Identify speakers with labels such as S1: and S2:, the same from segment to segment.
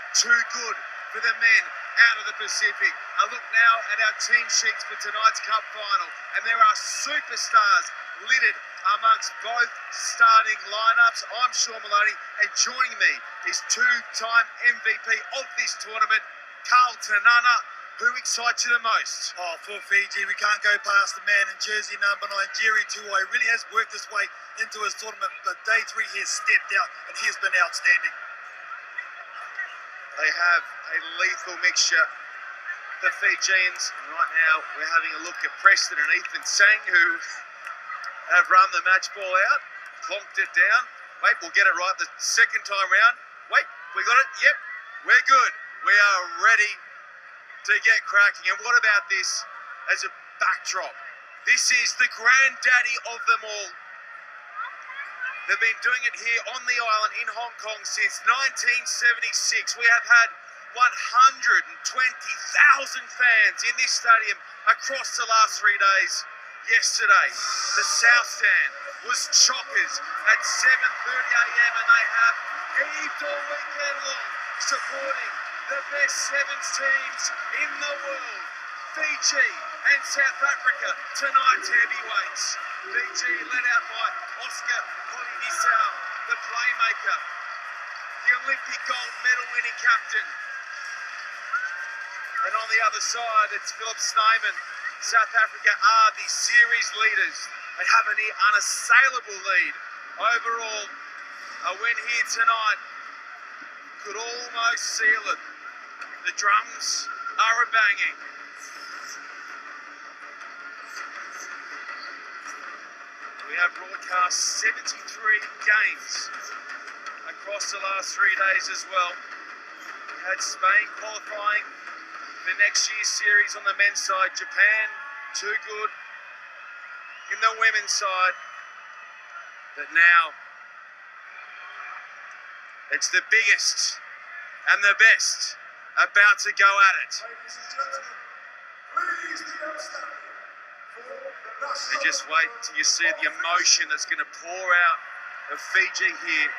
S1: Too good for the men out of the Pacific. A look now at our team sheets for tonight's Cup final, and there are superstars littered amongst both starting lineups. I'm Sean Maloney, and joining me is two-time MVP of this tournament, Carl Tanana. Who excites you the most?
S2: Oh, for Fiji, we can't go past the man in jersey number 9, Jerry Tuwai. Really has worked his way into his tournament, but day 3 he has stepped out and he has been outstanding.
S1: They have a lethal mixture, the Fijians. And right now, we're having a look at Preston and Ethan Sang, who have run the match ball out, plonked it down. Wait, we'll get it right the second time round. Wait, we got it. Yep, we're good. We are ready to get cracking. And what about this as a backdrop? This is the granddaddy of them all. They've been doing it here on the island in Hong Kong since 1976. We have had 120,000 fans in this stadium across the last 3 days. Yesterday, the South Stand was chockers at 7:30 a.m. and they have heaved all weekend long, supporting the best sevens teams in the world. Fiji and South Africa, tonight's heavyweights. Fiji led out by Oscar Polynisau, the playmaker, the Olympic gold medal winning captain. And on the other side, it's Philip Snyman. South Africa are the series leaders. They have an unassailable lead. Overall, a win here tonight could almost seal it. The drums are a-banging. We have broadcast 73 games across the last 3 days as well. We had Spain qualifying for next year's series on the men's side. Japan, too good in the women's side. But now, it's the biggest and the best about to go at it.
S3: Ladies and gentlemen, please be outstanding for the national...
S1: And just wait till you see the emotion that's going to pour out of Fiji here.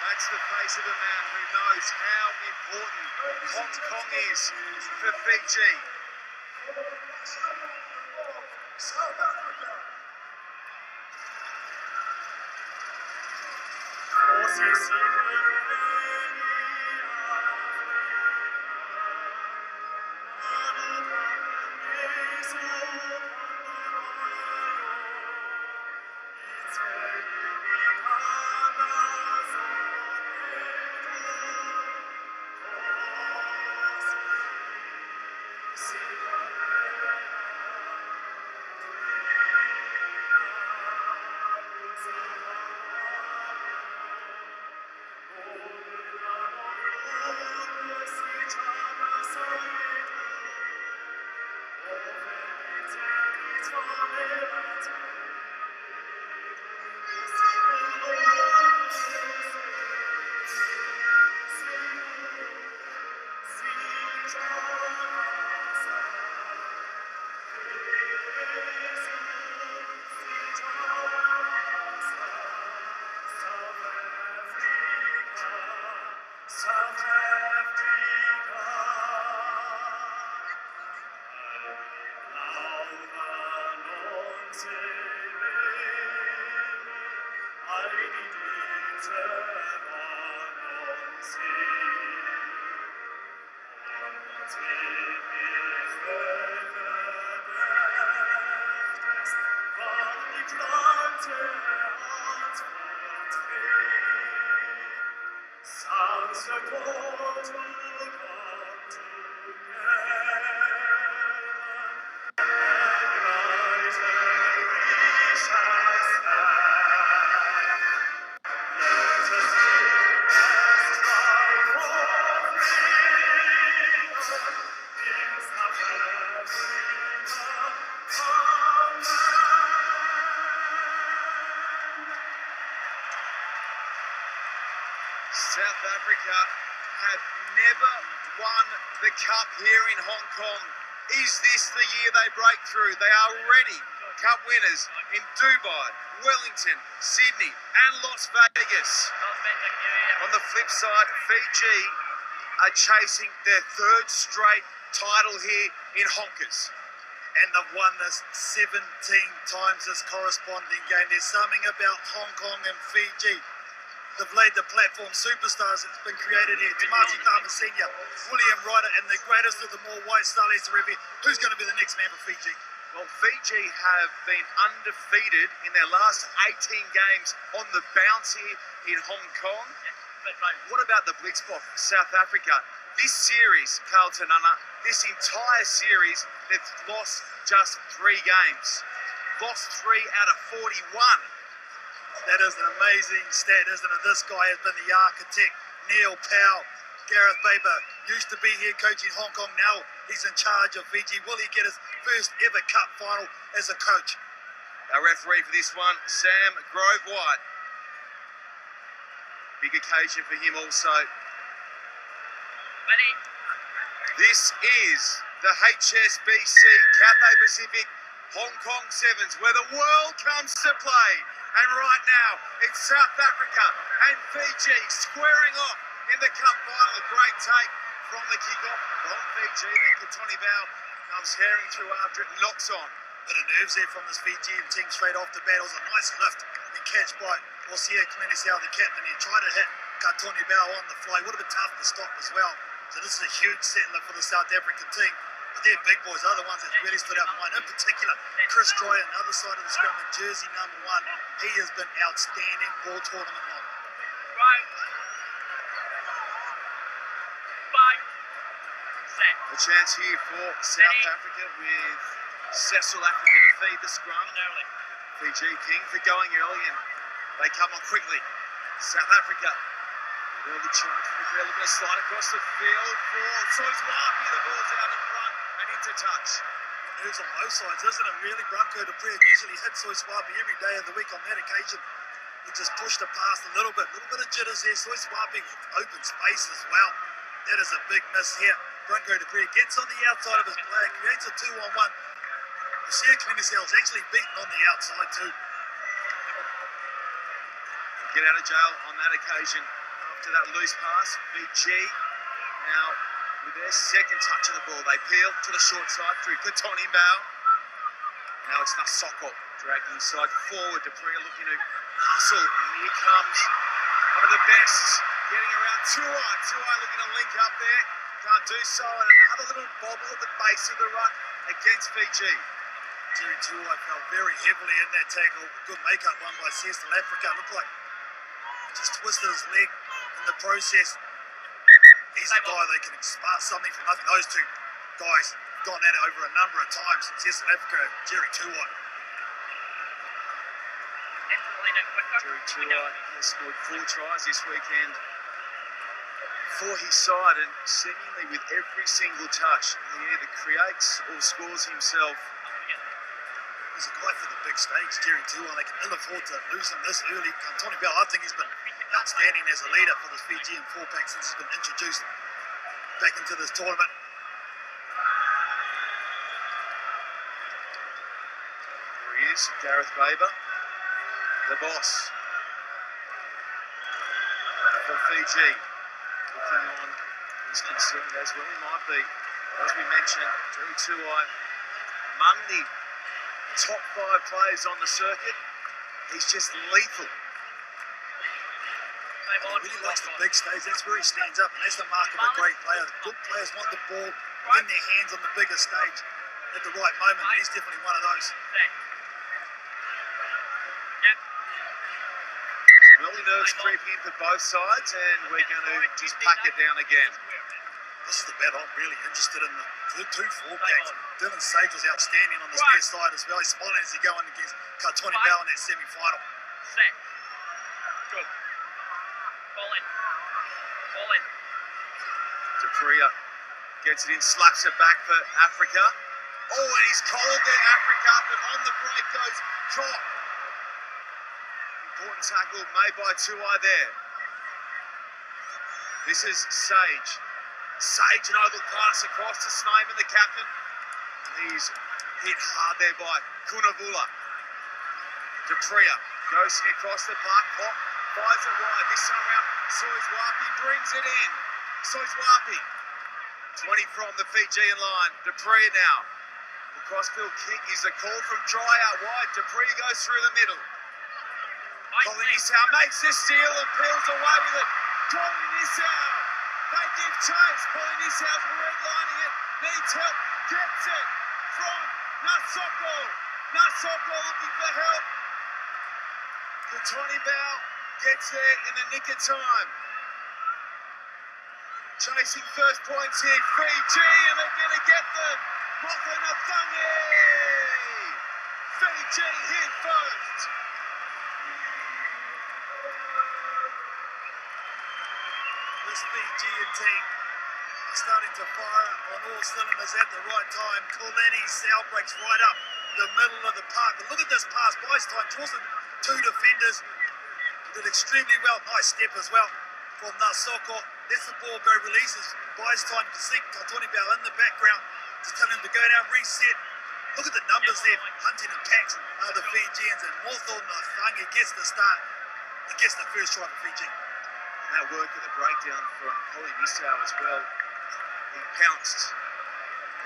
S1: That's the face of a man who knows how important Hong Kong is for Fiji.
S3: South Africa. Sounds the call to come
S1: South Africa have never won the cup here in Hong Kong. Is this the year they break through? They are already cup winners in Dubai, Wellington, Sydney and Las Vegas. On the flip side, Fiji are chasing their third straight title here in Honkers.
S2: And they've won this 17 times this corresponding game. There's something about Hong Kong and Fiji. They've laid the platform. Superstars that's been created here. Tamati Tama Senior, William Ryder, and the greatest of them all, White Star Lisa Revi. Who's going to be the next man for Fiji?
S1: Well, Fiji have been undefeated in their last 18 games on the bounce here in Hong Kong. What about the Blitzball for South Africa? This series, Carlton Anna, this entire series, they've lost just 3 games. Lost 3 out of 41.
S2: That is an amazing stat, isn't it? This guy has been the architect. Neil Powell, Gareth Baber, used to be here coaching Hong Kong. Now he's in charge of Fiji. Will he get his first ever cup final as a coach?
S1: Our referee for this one, Sam Grove White. Big occasion for him also. This is the HSBC Cathay Pacific Hong Kong Sevens, where the world comes to play. And right now, it's South Africa and Fiji squaring off in the cup final. A great take from the kickoff from Fiji. Then Katoni Bao comes herring through after it, knocks on.
S2: Bit of nerves there from this Fijian team straight off the bat. It was a nice lift and catch by Osia Klinisau, the captain. He tried to hit Katoni Bao on the fly. Would have been tough to stop as well. So this is a huge settler for the South African team. But they're big boys. They're the ones that really stood out in mind. In particular, Chris Troy on the other side of the scrum in jersey number 1. He has been outstanding all tournament long.
S1: A chance here for South Africa with Cecil Africa to feed the scrum. Fiji King for going early and they come on quickly. South Africa. Early charge from the field, looking to slide across the field for Soizwapi. The ball's out in front and into touch.
S2: Moves on both sides, isn't it? Really, Branko de Pree usually hits Soizwapi every day of the week. On that occasion, he just pushed it past a little bit of jitters there. Soizwapi open space as well. That is a big miss here. Branko de Pree gets on the outside of his player, creates a 2-on-1. Osia Klinisau is actually beaten on the outside too.
S1: Get out of jail on that occasion. After that loose pass, Fiji now with their second touch of the ball. They peel to the short side through Katoni Bao. Now it's Nasoko dragging inside forward. Dupree looking to hustle. And here comes one of the best getting around Tuai. Tuai looking to link up there. Can't do so. And another little bobble at the base of the ruck against Fiji.
S2: Jerry Tuai fell very heavily in that tackle. Good make-up one by South Africa. Looked like he just twisted his leg in the process. He's a guy they can spark something from nothing. Those two guys gone at it over a number of times. South Africa, Jerry Tuai.
S1: Jerry Tuai has scored 4 tries this weekend for his side, and seemingly with every single touch, he either creates or scores himself.
S2: He's a guy for the big stage, Jerry Tuai. They can ill afford to lose him this early. Tony Bell, I think he's been outstanding as a leader for the Fijian 4-pack since he's been introduced back into this tournament.
S1: There he is, Gareth Baber, the boss for Fiji. Looking on, he's concerned as well he might be. As we mentioned, Jerry Tuai among the top 5 players on the circuit. He's just lethal.
S2: He really likes the big stage. That's where he stands up, and that's the mark of a great player. Good players want the ball in their hands on the bigger stage at the right moment, and he's definitely one of those.
S1: Early nerves creeping in for both sides, and we're going to just pack it down again.
S2: This is the battle I'm really interested in. The two fullbacks. Dylan Sage was outstanding on this near side as well. He's smiling as he going against Katoni Bell in that semi-final.
S4: Set. Good. Ball in. Ball in.
S1: Dupria gets it in, slaps it back for Africa. Oh, and he's cold there, Africa, but on the break goes Cock. Important tackle made by Tuai there. This is Sage. Sage, an oval pass across to Snyman, the captain. He's hit hard there by Kunavula. Dupria goes across the park. Cock fires it wide. This time around, Soizwapi brings it in. Soizwapi. 20 from the Fijian line. Dupria now. The crossfield kick is a call from Dry out wide. Dupria goes through the middle. Colin Isau makes the steal and peels away with it. Colin Isau. They give chase. Colin Isau's redlining it. Needs help. Gets it from Nasoko. Nasoko looking for help. Katoni Bell gets there in the nick of time. Chasing first points here, Fiji, and they're going to get them. Mokonatangi! Fiji hit first.
S2: This Fijian team starting to fire on all cylinders at the right time. Koleni Sal breaks right up the middle of the park. But look at this pass. Buys time. Wasn't two defenders. Did extremely well. Nice step as well from Nasoko. Lets the ball go, releases. Buys time to see Katoni Bell in the background. Just telling him to go down, reset. Look at the numbers there. Hunting and packs are the Fijians. And Mothon Natangi gets the start. He gets the first try for Fiji.
S1: And that work at the breakdown from Colin Isau as well. He pounced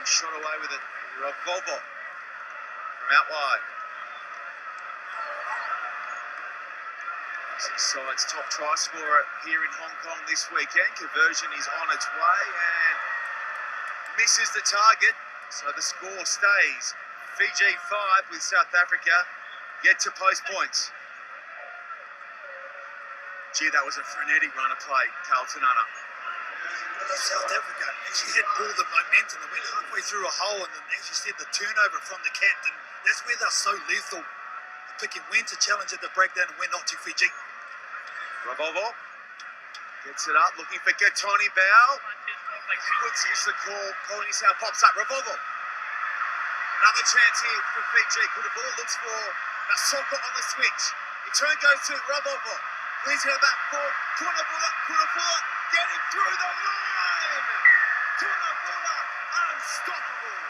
S1: and shot away with it. Ravovo from out wide. Side's top try scorer here in Hong Kong this weekend. Conversion is on its way and misses the target. So the score stays Fiji 5 with South Africa yet to post points. Gee, that was a frenetic run of play, Carlton Anna.
S2: South Africa actually had all the momentum. They went halfway through a hole, and then, as you said, the turnover from the captain. That's where they're so lethal. Picking when to challenge at the breakdown and when not to Fiji.
S1: Ravovo gets it up, looking for Katoni Bell. Edwards is the call. Colin Isau pops up. Ravovo. Another chance here for Fiji. Kunavula looks for Nasoko on the switch. Return goes to Ravovo. Please head back for Kunavula. Kunavula getting through the line. Kunavula unstoppable.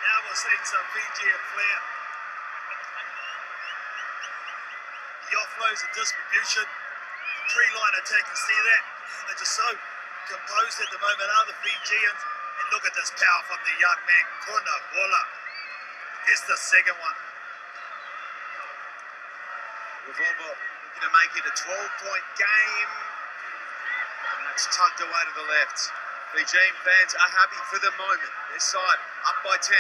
S2: Now we're seeing some Fijian flair. The offloads and distribution, three-line attack, you see that? They're just so composed at the moment, are the Fijians? And look at this power from the young man, Kunavula. It's the second one.
S1: Ravovo looking to make it a 12-point game. And that's tugged away to the left. Fijian fans are happy for the moment. Their side up by 10.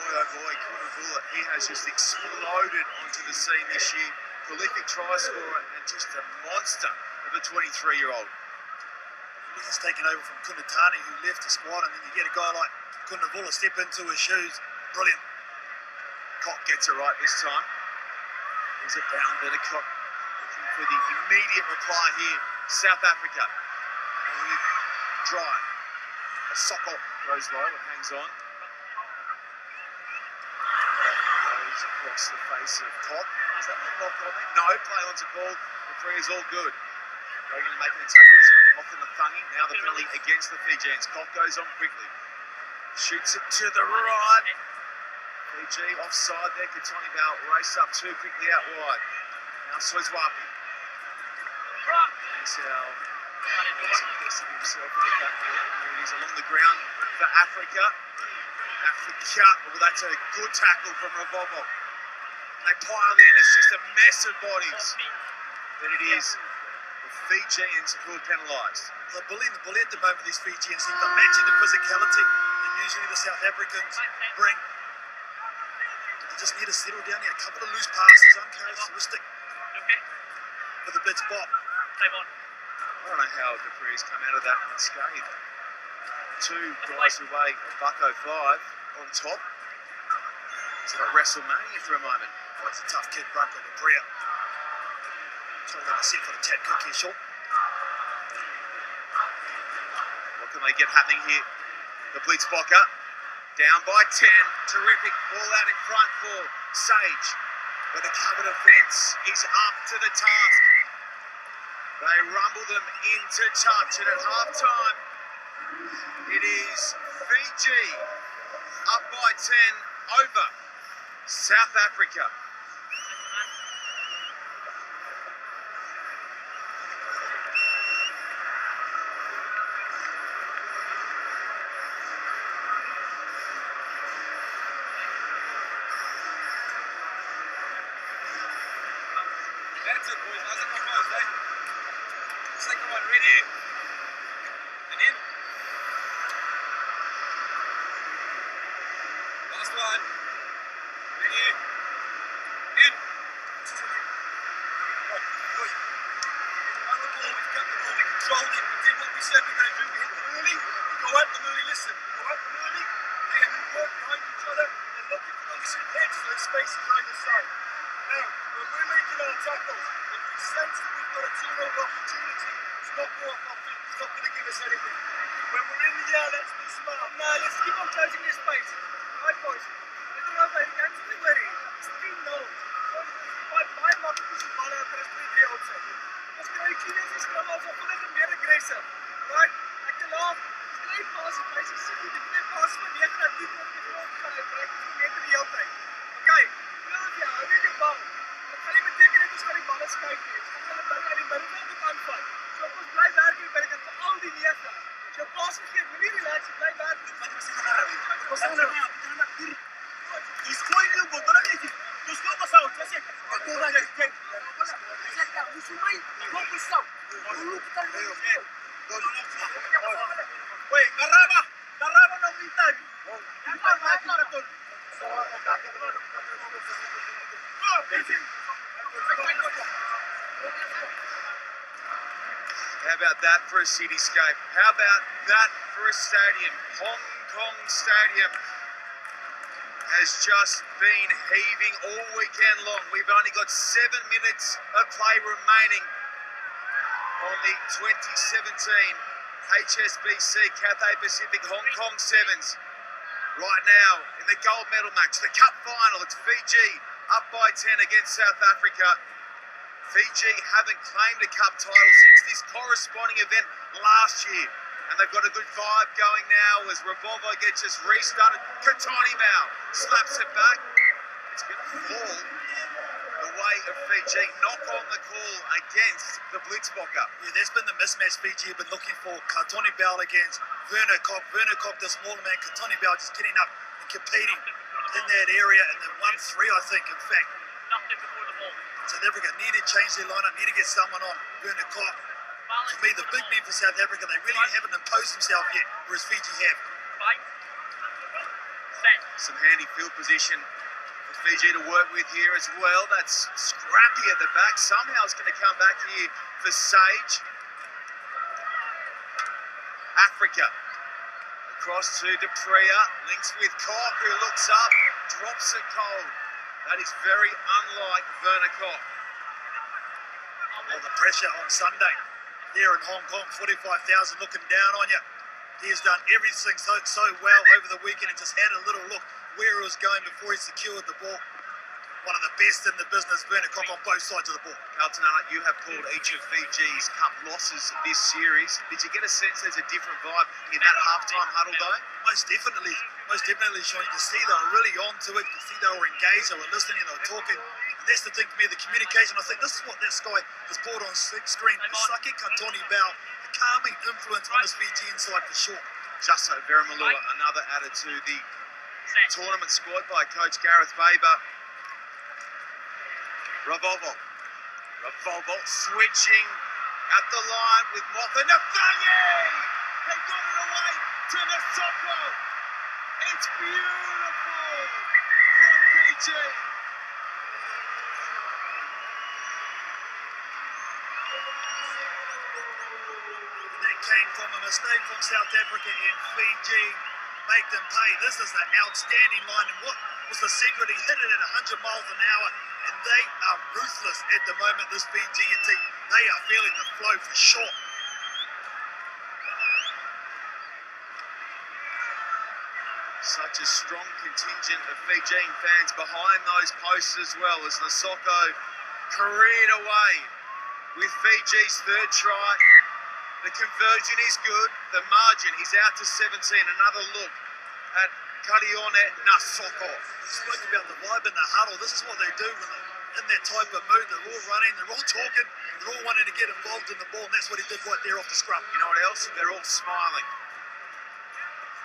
S1: Boy, oh boy, Kunavula, he has just exploded onto the scene this year. Prolific try scorer and just a monster of a 23-year-old.
S2: He's taken over from Kunatani, who left the squad, and then you get a guy like Kunavula step into his shoes. Brilliant.
S1: Cock gets it right this time. Is it down there to Cock? Looking for the immediate reply here. South Africa with Dry. A Soko goes low and hangs on. Goes across the face of Cock. Is that the knock on it? No, play on's a call. The three is all good. Going in and making the tackle is Mokonatangi. Now the penalty against the Fijians. Cock goes on quickly. Shoots it to the right. Fiji offside there. Katoni Bell raced up too quickly out wide. Now Soizwapi. Clenisau makes a mess of himself at the back there. Here it is along the ground for Africa. Africa, well, that's a good tackle from Ravovo. They pile in, it's just a mess of bodies. But it is the Fijians who are penalised.
S2: The bully at the moment, these Fijians, they're matching the physicality that usually the South Africans bring. They just need to settle down here. A couple of loose passes, uncharacteristic for the blitz bot.
S4: Time on.
S1: I don't know how Dupree's come out of that unscathed. Two guys who weigh $105 on top. It's like WrestleMania for a moment.
S2: Oh, it's a tough kid, Branko Dupree. So they're going to set for the tap kick here, short.
S1: What can they get happening here? The Blitzbocker down by 10. Terrific ball out in front for Sage. But the cover defence is up to the task. They rumble them into touch, and at halftime, it is Fiji up by 10 over South Africa.
S3: That's it, boys. How's it composed, eh? Second one, ready? And in. Last one. Ready? In. Right, good. On the ball, we've got the ball, we controlled it, we did what we said we were going to do. We hit them early, we go at them early, listen. Go at them early, and we work behind each other and looking for those heads, those spaces either side. Now, when we're making our tackles, if we sense that we've got a turnover opportunity, it's not go off our feet, it's not going to give us anything. When we're in the air, let's be smart.
S5: Now let's keep on closing this space. Right, boys. Let them know by the time to worry. It's 3-0. My market is the ball out there, it's 3-3 also. Let's get our cleaners and scrum also for them more aggressive. Right? I can laugh. It's great pass. It's basically the great pass when you have to do what you want to do. Right? It's net in the hele tyd. Okay. Nou as jy hou met jou bal. Dit gaan nie beteken dat ons gaan die balle skuif nie. Ons gaan hulle bring aan die binnekant op aanval. So ons bly werk hier binnekant vir al die 9. As jou pas gegee, moenie relax, jy bly werk. Ons gaan nou.
S2: He's going to go, don't you? Just go us out, that's it. Go back and take. Wait, Garraba no pintan.
S1: How about that for a cityscape? How about that for a stadium? Hong Kong Stadium has just been heaving all weekend long. We've only got 7 minutes of play remaining on the 2017 HSBC Cathay Pacific Hong Kong 7s. Right now in the gold medal match, the cup final, it's Fiji up by 10 against South Africa. Fiji haven't claimed a cup title since this corresponding event last year. And they've got a good vibe going now as Ravovo gets us restarted. Katoni Mao slaps it back. It's going to fall the way of Fiji. Knock on the call against the Blitzbocker.
S2: Yeah, there's been the mismatch Fiji have been looking for. Katoni Bell against Werner Kop. Werner Kop, the smaller man. Katoni Bell just getting up and competing in that area. And they won 3, I think, in fact.
S4: Nothing before the ball.
S2: South Africa need to change their lineup, need to get someone on. Werner Kop. For me, the big men for South Africa, they really haven't imposed themselves yet, whereas Fiji have.
S4: Fight. Set.
S1: Some handy field position for Fiji to work with here as well. That's Scrappy at the back. Somehow it's going to come back here for Sage. Africa. Across to Dupree. Links with Koch, who looks up. Drops it cold. That is very unlike Werner Koch.
S2: All the pressure on Sunday. There in Hong Kong, 45,000 looking down on you. He has done everything so well over the weekend and just had a little look where he was going before he secured the ball. One of the best in the business, Werner Kop on both sides of the ball.
S1: Carlton, you have called each of Fiji's cup losses this series. Did you get a sense there's a different vibe in that halftime huddle though?
S2: Most definitely, Sean. You can see they were really on to it. You can see they were engaged, they were listening, they were talking. And that's the thing for me, the communication. I think this is what that guy has brought on screen. Saki Katoni Bao, a calming influence on this Fijian side for sure.
S1: Justo Veramalua, another added to the tournament squad by Coach Gareth Baber. Revolvo switching at the line with Motha Nathaniel. They got it away to Nasoko. It's beautiful from Fiji.
S2: That came from a mistake from South Africa and Fiji. Make them pay. This is an outstanding line. And what was the secret? He hit it at 100 miles an hour. And they are ruthless at the moment, this Fijian team. They are feeling the flow for sure.
S1: Such a strong contingent of Fijian fans behind those posts as well, as Nasoko careered away with Fiji's third try. The conversion is good. The margin, he's out to 17. Another look at Karione Nasoko.
S2: We spoke about the vibe in the huddle. This is what they do when they're in that type of mood. They're all running, they're all talking, they're all wanting to get involved in the ball, and that's what he did right there off the scrum.
S1: You know what else? They're all smiling.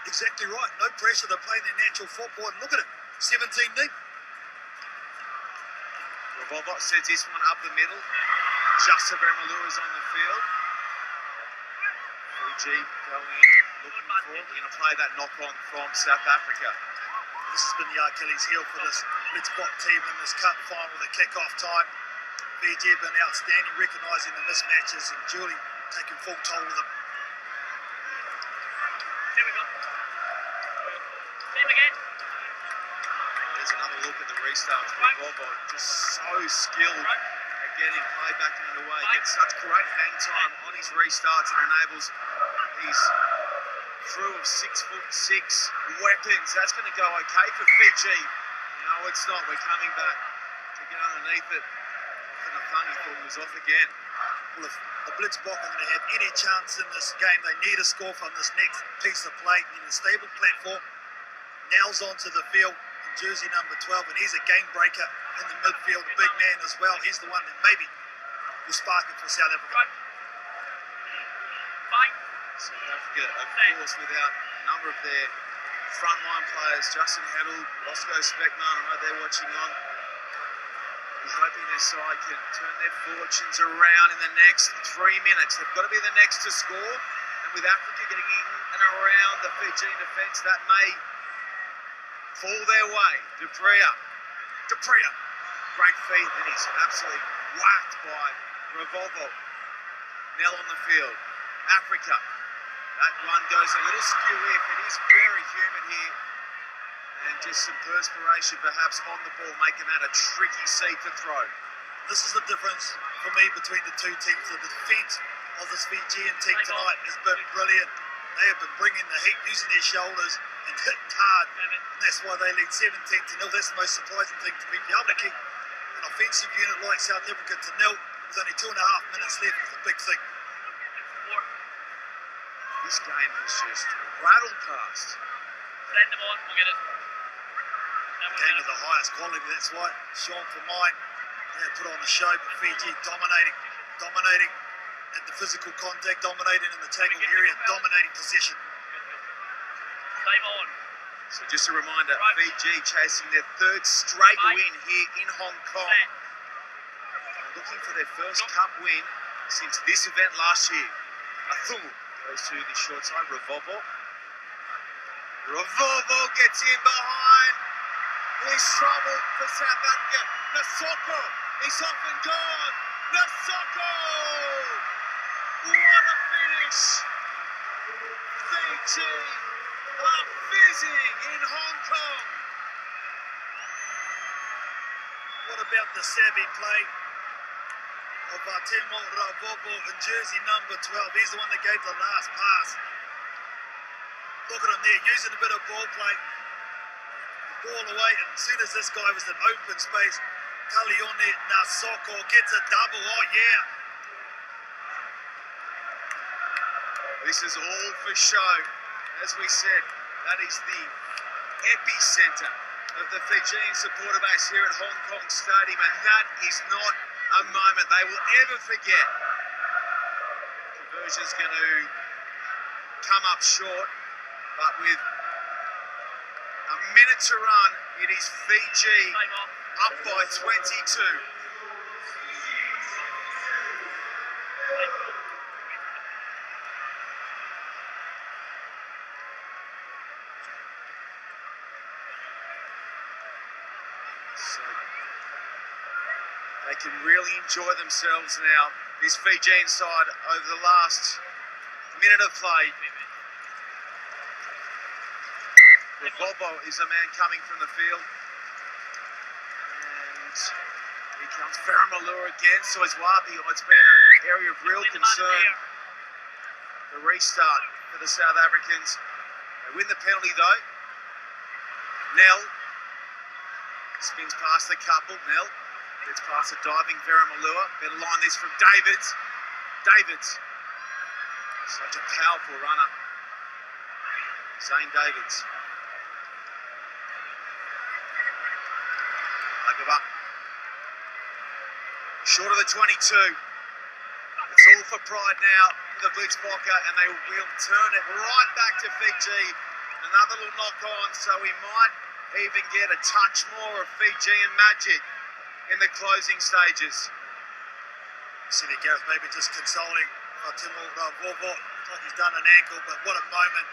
S2: Exactly right. No pressure. They're playing their natural football. And look at it. 17 deep.
S1: Revolvo sends this one up the middle. Justo Veramalua is on the field. Fiji going in, looking for it. Going to play that knock-on from South Africa.
S2: This has been the Achilles heel for this Blitz Bot team in this cup final, the kick-off time. Fiji have been outstanding, recognising the mismatches and duly taking full toll of them.
S4: There we go. Same again.
S1: There's another look at the restart. Revolvo just so skilled at getting play back underway. Gets such great hang time on his restarts and enables his crew of 6'6" weapons. That's going to go okay for Fiji. No, it's not. We're coming back to get underneath it. Nathani thought he was off again.
S2: Well, if the Blitzboks are going to have any chance in this game, they need a score from this next piece of play. They need a stable platform. Nels onto the field in jersey number 12, and he's a game breaker in the midfield, a big man as well. He's the one that maybe will spark it for South Africa.
S1: South Africa, of course, without a number of their frontline players, Justin Heddle, Roscoe Speckman, I know they're watching on. He's hoping their side can turn their fortunes around in the next 3 minutes. They've got to be the next to score, and with Africa getting in and around the Fijian defence, that may fall their way. Dupria, great feed, and he's absolutely whacked by Revolvo. Nell on the field. Africa, that one goes a little skew if it is very humid here, and just some perspiration perhaps on the ball, making that a tricky seed to throw.
S2: This is the difference for me between the two teams. The defence of this Fijian team tonight has been brilliant. They have been bringing the heat, using their shoulders and hitting hard, and that's why they lead 17-0. That's the most surprising thing to me. Be able to keep an offensive unit like South Africa to 0 with only 2.5 minutes left is a big thing.
S1: This game has just rattled past.
S4: Send them on, we'll get it.
S2: Game of the highest quality, that's why Sean for mine, they put on the show, but Fiji dominating at the physical contact, dominating in the tackle area, dominating position.
S4: Same on.
S1: So just a reminder, Fiji chasing their third straight win here in Hong Kong. Looking for their first cup win since this event last year. Athumu goes to the short side, Revolvo. Revolvo gets in behind. There's trouble for South Africa. Nasoko is off and gone. Nasoko! What a finish! Fiji are fizzing in Hong Kong.
S2: What about the savvy play of Temo Revolvo in jersey number 12? He's the one that gave the last pass. Look at him there, using a bit of ball play. Ball away, and as soon as this guy was in open space, Kalione Nasoko gets a double. Oh yeah.
S1: This is all for show. As we said, that is the epicenter of the Fijian supporter base here at Hong Kong Stadium, and that is not a moment they will ever forget. Conversion's going to come up short, but with a minute to run, it is Fiji up by 22. So they can really enjoy themselves now, this Fijian side, over the last minute of play. Bobo is a man coming from the field. And here comes Veramalua again. So is Wapi. Oh, it's been an area of real concern. The restart for the South Africans. They win the penalty though. Nell spins past the couple. Nell gets past a diving Veramalua. Better line this from Davids. Davids. Such a powerful runner. Zane Davids. Give up. Short of the 22. It's all for pride now for the Blitzbokker, and they will turn it right back to Fiji. Another little knock on, so we might even get a touch more of Fijian magic in the closing stages.
S2: See the Gareth maybe just consoling Timo Vovo. Looks like he's done an ankle, but what a moment.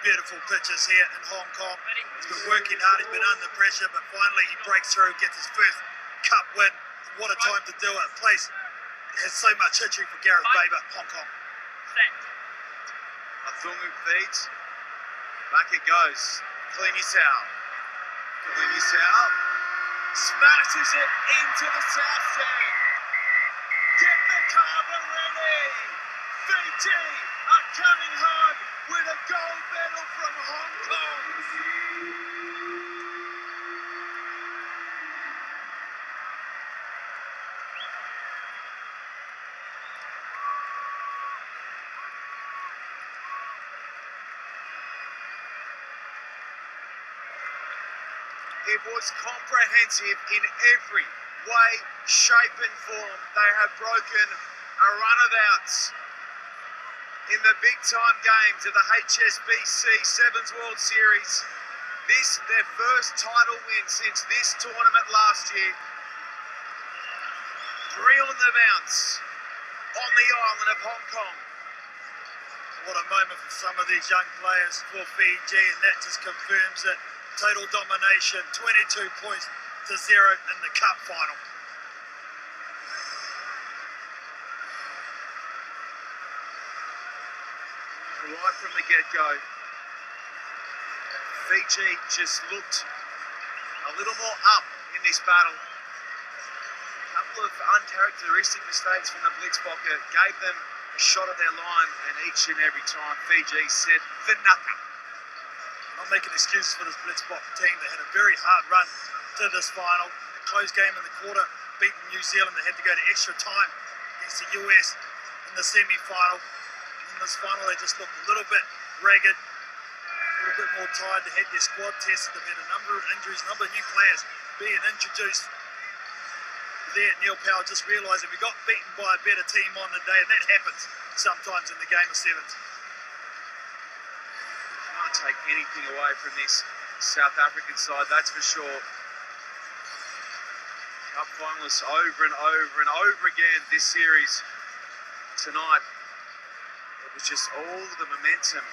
S2: Beautiful pitches here in Hong Kong. He's been working hard, he's been under pressure, but finally he breaks through, gets his first cup win. What a time to do it. A place that has so much history for Gareth Baber, Hong Kong.
S1: Athungu feeds. Back it goes. Klinisau. Klinisau smashes it into the south stand. Get the carver ready. Fiji are coming home with a gold medal from Hong Kong. It was comprehensive in every way, shape and form. They have broken a run-of-outs in the big-time games of the HSBC Sevens World Series. This, their first title win since this tournament last year. 3 on the bounce on the island of Hong Kong.
S2: What a moment for some of these young players for Fiji, and that just confirms it. Total domination, 22 points to 0 in the cup final.
S1: Right from the get-go, Fiji just looked a little more up in this battle. A couple of uncharacteristic mistakes from the Blitzbokker gave them a shot at their line, and each and every time Fiji said for nothing.
S2: Not making excuses for this Blitzbokker team. They had a very hard run to this final. A close game in the quarter, beating New Zealand. They had to go to extra time against the US in the semi-final. In this final, they just looked a little bit ragged, a little bit more tired. They had their squad tested. They've had a number of injuries, a number of new players being introduced. There, Neil Powell just realising we got beaten by a better team on the day, and that happens sometimes in the game of sevens.
S1: Can't take anything away from this South African side, that's for sure. Cup finalists over and over and over again this series tonight. It was just all the momentum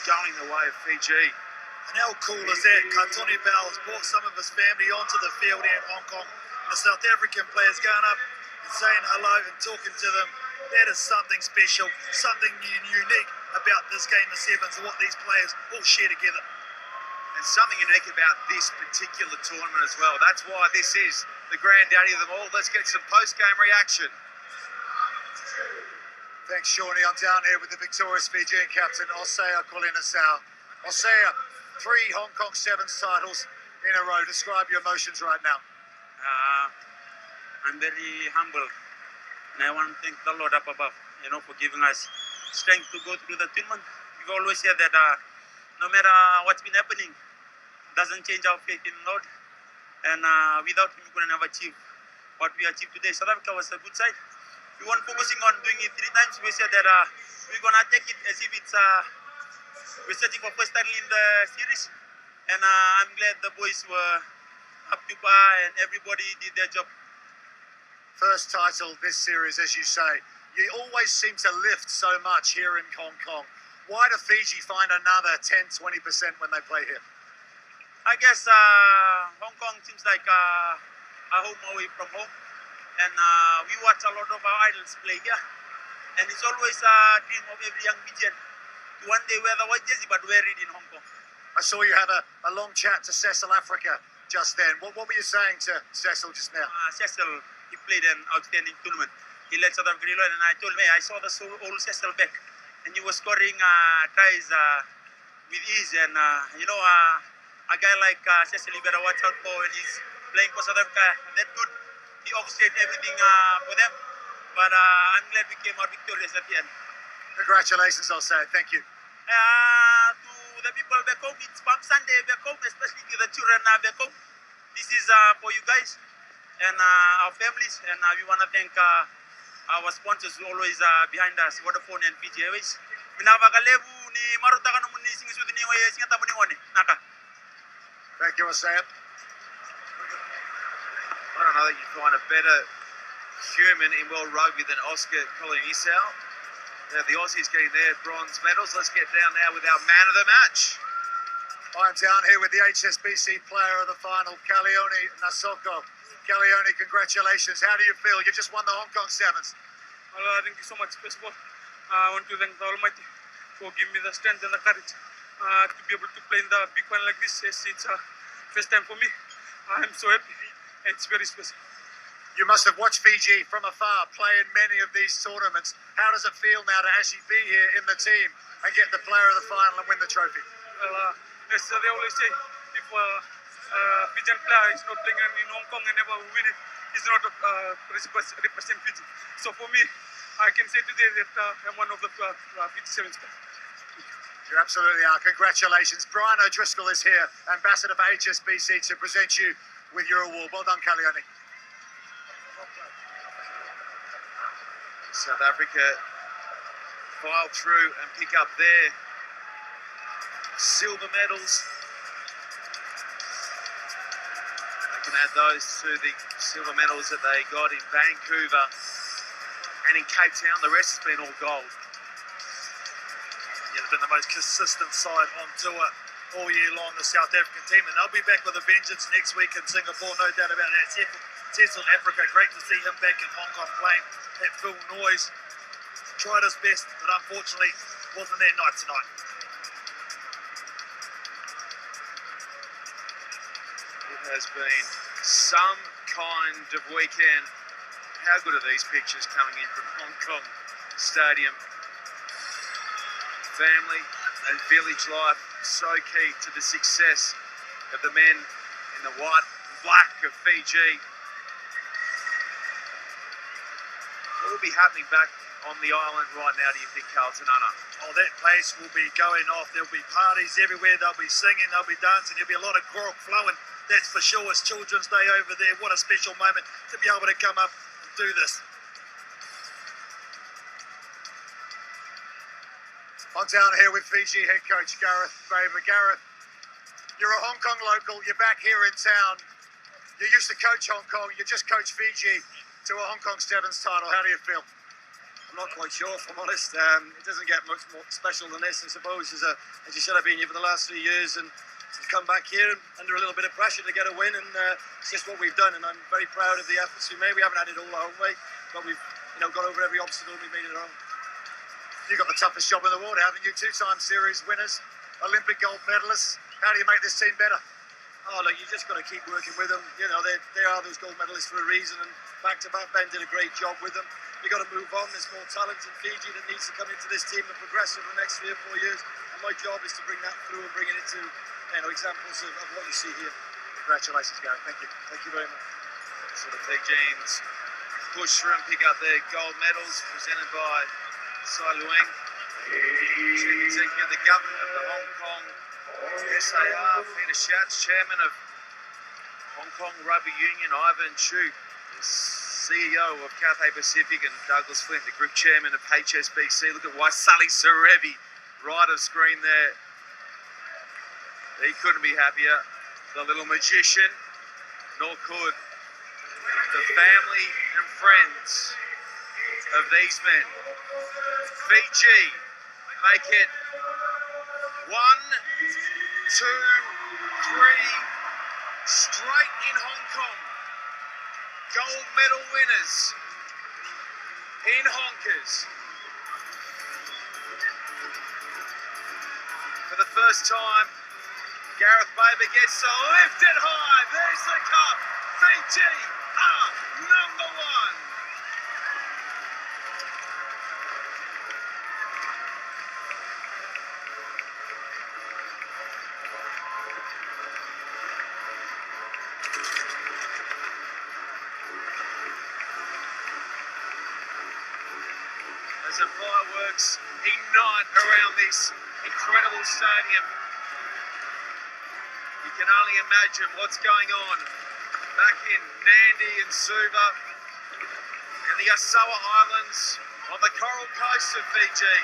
S1: going the way of Fiji.
S2: And how cool is that? Tony Bell has brought some of his family onto the field here in Hong Kong. And the South African players going up and saying hello and talking to them. That is something special, something unique about this game of sevens and what these players all share together.
S1: And something unique about this particular tournament as well. That's why this is the granddaddy of them all. Let's get some post-game reaction.
S6: Thanks, Shawnee. I'm down here with the victorious Fijian captain, Osea Klinisau. Osea, 3 Hong Kong Sevens titles in a row. Describe your emotions right now.
S7: I'm very humble, and I want to thank the Lord up above, for giving us strength to go through the tournament. We've always said that no matter what's been happening, doesn't change our faith in Lord. And without him, we couldn't have achieved what we achieved today. South Africa was a good side. We weren't focusing on doing it 3 times. We said that we're gonna take it as if it's we're searching for first title in the series. And I'm glad the boys were up to par and everybody did their job.
S6: First title this series, as you say. You always seem to lift so much here in Hong Kong. Why do Fiji find another 10-20% when they play here?
S7: I guess Hong Kong seems like a home away from home. And we watch a lot of our idols play here. And it's always a dream of every young Fijian to one day wear the white jersey but wear it in Hong Kong.
S6: I saw you have a long chat to Cecil Africa just then. What were you saying to Cecil just now?
S7: Cecil, he played an outstanding tournament. He led South Africa reload, and I told him, hey, I saw the old Cecil back, and he was scoring tries with ease. And a guy like Cecil, you better watch out for when he's playing for South Africa. That good. He orchestrated everything for them. But I'm glad we came out victorious at the end.
S6: Congratulations, I'll say. Thank you.
S7: To the people back home, it's Palm Sunday back home, especially to the children back home. This is for you guys and our families, and we want to thank our sponsors who always behind us, Vodafone and Fiji Airways.
S6: Thank you, I'll say it.
S1: I don't know that you find a better human in world rugby than Oscar Colonisau. The Aussies getting their bronze medals. Let's get down now with our man of the match.
S6: I'm down here with the HSBC player of the final, Kalioni Nasoko. Kalioni, congratulations. How do you feel? You just won the Hong Kong Sevens.
S5: Well, thank you so much. First of all, I want to thank the Almighty for giving me the strength and the courage to be able to play in the big one like this. Yes, it's first time for me. I'm so happy. It's very special.
S6: You must have watched Fiji from afar play in many of these tournaments. How does it feel now to actually be here in the team and get the player of the final and win the trophy?
S5: Well, as they always say, if Fijian player is not playing in Hong Kong and never win it, he's not represent Fiji. So for me, I can say today that I'm one of the 57 players.
S6: You absolutely are. Congratulations. Brian O'Driscoll is here, ambassador for HSBC, to present you with your award. Well done, Kalioni.
S1: South Africa file through and pick up their silver medals. They can add those to the silver medals that they got in Vancouver and in Cape Town. The rest has been all gold.
S2: Yeah, they've been the most consistent side on tour all year long, the South African team, and they'll be back with a vengeance next week in Singapore, no doubt about that. Cecil Africa, great to see him back in Hong Kong playing at full noise. Tried his best, but unfortunately wasn't their night tonight.
S1: It has been some kind of weekend. How good are these pictures coming in from Hong Kong Stadium? Family and village life so key to the success of the men in the white and black of Fiji. What will be happening back on the island right now, do you think, Carlton?
S2: Oh, that place will be going off. There'll be parties everywhere. They'll be singing, they'll be dancing. There'll be a lot of grog flowing. That's for sure. It's Children's Day over there. What a special moment to be able to come up and do this.
S6: I'm down here with Fiji head coach Gareth Graver. Gareth, you're a Hong Kong local. You're back here in town. You used to coach Hong Kong. You just coached Fiji to a Hong Kong Sevens title. How do you feel?
S8: I'm not quite sure, if I'm honest. It doesn't get much more special than this, I suppose. As you said, I've been here for the last 3 years, and to come back here under a little bit of pressure to get a win, and it's just what we've done. And I'm very proud of the efforts we made. We haven't had it all our own way, but we've got over every obstacle and we made it our own.
S6: You've got the toughest job in the world, haven't you? 2-time series winners, Olympic gold medalists. How do you make this team better?
S8: Oh, look, you just got to keep working with them. They are those gold medalists for a reason, and back-to-back, Ben did a great job with them. We've got to move on. There's more talent in Fiji that needs to come into this team and progress over the next 3 or 4 years. And my job is to bring that through and bring it into examples of what you see here.
S6: Congratulations, Gareth. Thank you.
S8: Thank you very much.
S1: So the Fijians push through and pick up their gold medals, presented by Sai Luang, Chief Executive of the Government of the Hong Kong Yes, they are. Peter Schatz, chairman of Hong Kong Rugby Union, Ivan Chu, the CEO of Cathay Pacific, and Douglas Flint, the group chairman of HSBC. Look at Waisali Serevi, right of screen there. He couldn't be happier. The little magician, nor could the family and friends of these men. Fiji make it 1, 2, 3 straight in Hong Kong. Gold medal winners in honkers. For the first time, Gareth Baber gets to lift it high. There's the cup. Fiji are number 1. As the fireworks ignite around this incredible stadium, you can only imagine what's going on back in Nandi and Suva in the Asawa Islands on the coral coast of Fiji.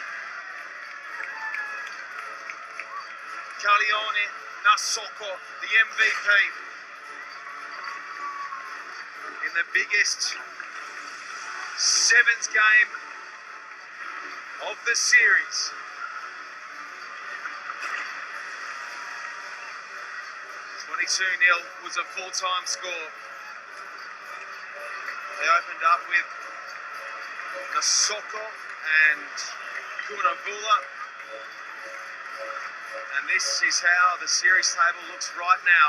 S1: Kalione Nasoko, the MVP, in the biggest sevens game of the series. 22-0 was a full-time score. They opened up with Nasoko and Kunavula. And this is how the series table looks right now.